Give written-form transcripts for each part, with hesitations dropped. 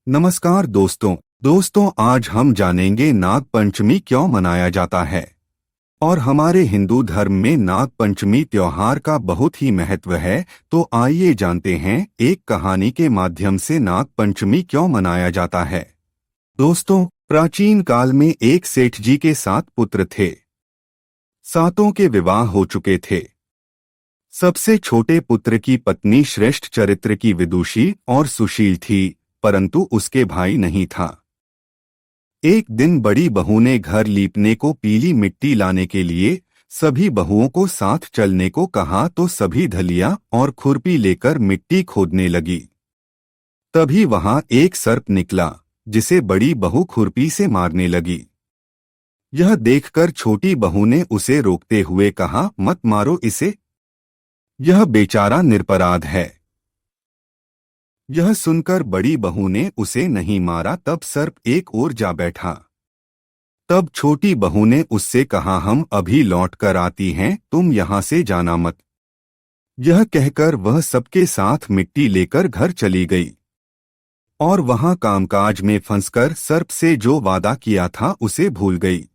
नमस्कार दोस्तों आज हम जानेंगे नाग पंचमी क्यों मनाया जाता है। और हमारे हिंदू धर्म में नाग पंचमी त्योहार का बहुत ही महत्व है। तो आइए जानते हैं एक कहानी के माध्यम से नाग पंचमी क्यों मनाया जाता है। दोस्तों, प्राचीन काल में एक सेठ जी के 7 पुत्र थे। सातों के विवाह हो चुके थे। सबसे छोटे पुत्र की पत्नी श्रेष्ठ चरित्र की विदुषी और सुशील थी, परंतु उसके भाई नहीं था। एक दिन बड़ी बहू ने घर लीपने को पीली मिट्टी लाने के लिए सभी बहुओं को साथ चलने को कहा तो सभी धलिया और खुरपी लेकर मिट्टी खोदने लगी। तभी वहां एक सर्प निकला, जिसे बड़ी बहू खुरपी से मारने लगी। यह देखकर छोटी बहू ने उसे रोकते हुए कहा, मत मारो इसे, यह बेचारा निरपराध है। यह सुनकर बड़ी बहू ने उसे नहीं मारा। तब सर्प एक ओर जा बैठा। तब छोटी बहू ने उससे कहा, हम अभी लौट कर आती हैं, तुम यहाँ से जाना मत। यह कहकर वह सबके साथ मिट्टी लेकर घर चली गई और वहां कामकाज में फंसकर सर्प से जो वादा किया था उसे भूल गई।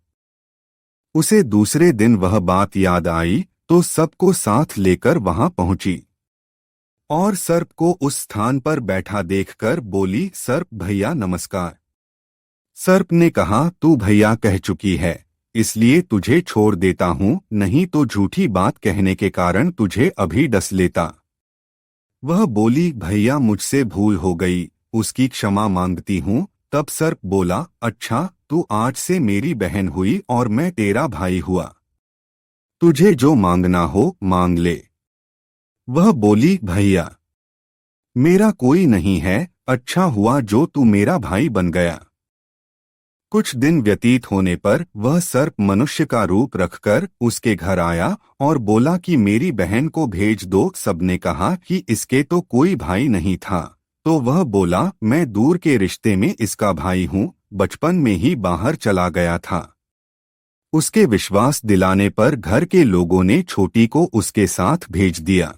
उसे दूसरे दिन वह बात याद आई तो सबको साथ लेकर वहां पहुंची और सर्प को उस स्थान पर बैठा देखकर बोली, सर्प भैया नमस्कार। सर्प ने कहा, तू भैया कह चुकी है, इसलिए तुझे छोड़ देता हूं, नहीं तो झूठी बात कहने के कारण तुझे अभी डस लेता। वह बोली, भैया मुझसे भूल हो गई, उसकी क्षमा मांगती हूं। तब सर्प बोला, अच्छा, तू आज से मेरी बहन हुई और मैं तेरा भाई हुआ। तुझे जो मांगना हो मांग ले। वह बोली, भैया मेरा कोई नहीं है, अच्छा हुआ जो तू मेरा भाई बन गया। कुछ दिन व्यतीत होने पर वह सर्प मनुष्य का रूप रखकर उसके घर आया और बोला कि मेरी बहन को भेज दो। सबने कहा कि इसके तो कोई भाई नहीं था। तो वह बोला, मैं दूर के रिश्ते में इसका भाई हूँ, बचपन में ही बाहर चला गया था। उसके विश्वास दिलाने पर घर के लोगों ने छोटी को उसके साथ भेज दिया।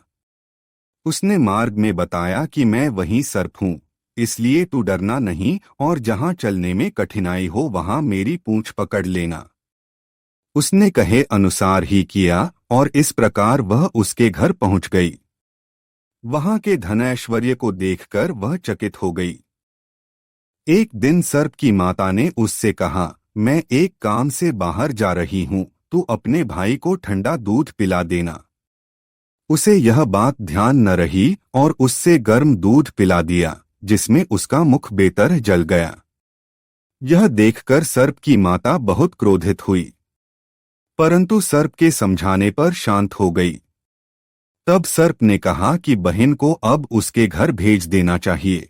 उसने मार्ग में बताया कि मैं वही सर्प हूँ, इसलिए तू डरना नहीं और जहाँ चलने में कठिनाई हो वहाँ मेरी पूंछ पकड़ लेना। उसने कहे अनुसार ही किया और इस प्रकार वह उसके घर पहुँच गई। वहाँ के धन ऐश्वर्य को देखकर वह चकित हो गई। एक दिन सर्प की माता ने उससे कहा, मैं एक काम से बाहर जा रही हूँ, तू अपने भाई को ठंडा दूध पिला देना। उसे यह बात ध्यान न रही और उससे गर्म दूध पिला दिया, जिसमें उसका मुख बेतरह जल गया। यह देखकर सर्प की माता बहुत क्रोधित हुई, परंतु सर्प के समझाने पर शांत हो गई। तब सर्प ने कहा कि बहन को अब उसके घर भेज देना चाहिए।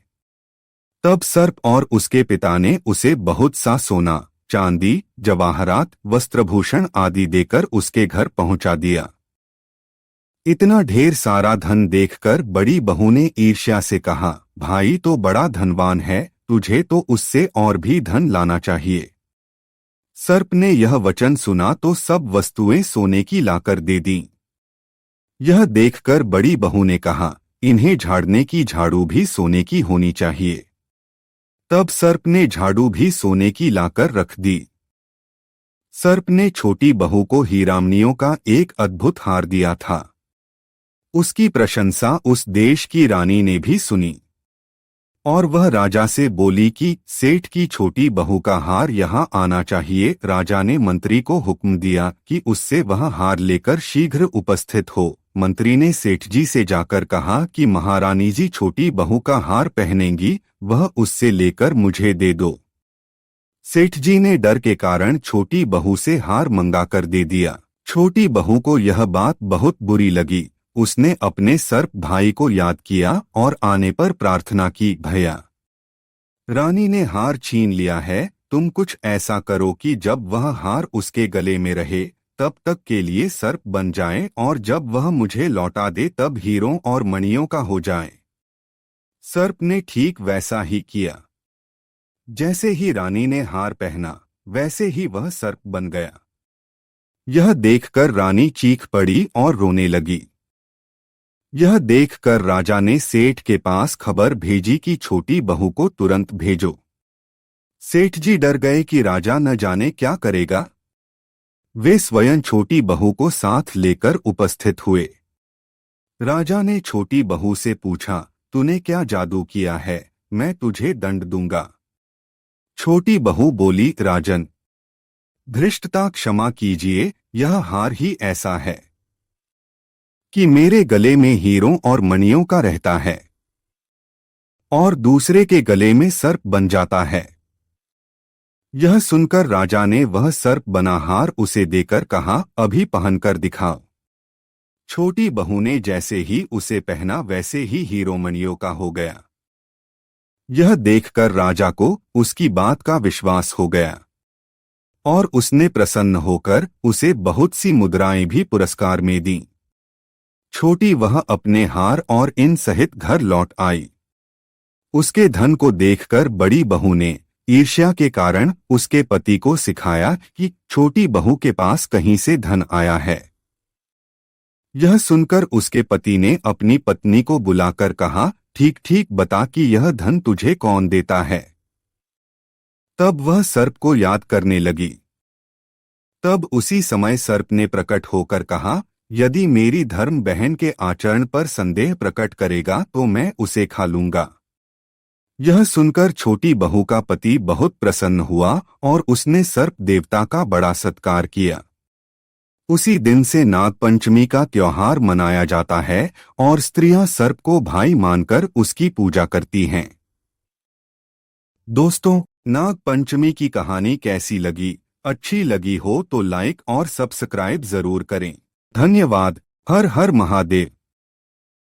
तब सर्प और उसके पिता ने उसे बहुत सा सोना, चांदी, जवाहरात, वस्त्रभूषण आदि देकर उसके घर पहुंचा दिया। इतना ढेर सारा धन देखकर बड़ी बहू ने ईर्ष्या से कहा, भाई तो बड़ा धनवान है, तुझे तो उससे और भी धन लाना चाहिए। सर्प ने यह वचन सुना तो सब वस्तुएं सोने की लाकर दे दी। यह देखकर बड़ी बहू ने कहा, इन्हें झाड़ने की झाड़ू भी सोने की होनी चाहिए। तब सर्प ने झाड़ू भी सोने की लाकर रख दी। सर्प ने छोटी बहू को हीरामनियों का एक अद्भुत हार दिया था। उसकी प्रशंसा उस देश की रानी ने भी सुनी और वह राजा से बोली कि सेठ की छोटी बहू का हार यहाँ आना चाहिए। राजा ने मंत्री को हुक्म दिया कि उससे वह हार लेकर शीघ्र उपस्थित हो। मंत्री ने सेठ जी से जाकर कहा कि महारानी जी छोटी बहू का हार पहनेंगी, वह उससे लेकर मुझे दे दो। सेठ जी ने डर के कारण छोटी बहू से हार मंगाकर दे दिया। छोटी बहू को यह बात बहुत बुरी लगी। उसने अपने सर्प भाई को याद किया और आने पर प्रार्थना की, भैया रानी ने हार छीन लिया है, तुम कुछ ऐसा करो कि जब वह हार उसके गले में रहे तब तक के लिए सर्प बन जाए और जब वह मुझे लौटा दे तब हीरों और मणियों का हो जाए। सर्प ने ठीक वैसा ही किया। जैसे ही रानी ने हार पहना वैसे ही वह सर्प बन गया। यह देखकर रानी चीख पड़ी और रोने लगी। यह देखकर राजा ने सेठ के पास खबर भेजी कि छोटी बहू को तुरंत भेजो। सेठ जी डर गए कि राजा न जाने क्या करेगा। वे स्वयं छोटी बहू को साथ लेकर उपस्थित हुए। राजा ने छोटी बहू से पूछा, तूने क्या जादू किया है, मैं तुझे दंड दूंगा। छोटी बहू बोली, राजन, धृष्टता क्षमा कीजिए, यह हार ही ऐसा है कि मेरे गले में हीरों और मणियों का रहता है और दूसरे के गले में सर्प बन जाता है। यह सुनकर राजा ने वह सर्प बना हार उसे देकर कहा, अभी पहनकर दिखाओ। छोटी बहू ने जैसे ही उसे पहना वैसे ही हीरो मणियों का हो गया। यह देखकर राजा को उसकी बात का विश्वास हो गया और उसने प्रसन्न होकर उसे बहुत सी मुद्राएं भी पुरस्कार में दी। छोटी वह अपने हार और इन सहित घर लौट आई। उसके धन को देखकर बड़ी बहू ने ईर्ष्या के कारण उसके पति को सिखाया कि छोटी बहू के पास कहीं से धन आया है। यह सुनकर उसके पति ने अपनी पत्नी को बुलाकर कहा, ठीक ठीक बता कि यह धन तुझे कौन देता है। तब वह सर्प को याद करने लगी। तब उसी समय सर्प ने प्रकट होकर कहा, यदि मेरी धर्म बहन के आचरण पर संदेह प्रकट करेगा तो मैं उसे खा लूंगा। यह सुनकर छोटी बहू का पति बहुत प्रसन्न हुआ और उसने सर्प देवता का बड़ा सत्कार किया। उसी दिन से नागपंचमी का त्योहार मनाया जाता है और स्त्रियां सर्प को भाई मानकर उसकी पूजा करती हैं। दोस्तों, नागपंचमी की कहानी कैसी लगी? अच्छी लगी हो तो लाइक और सब्सक्राइब जरूर करें। धन्यवाद। हर हर महादेव।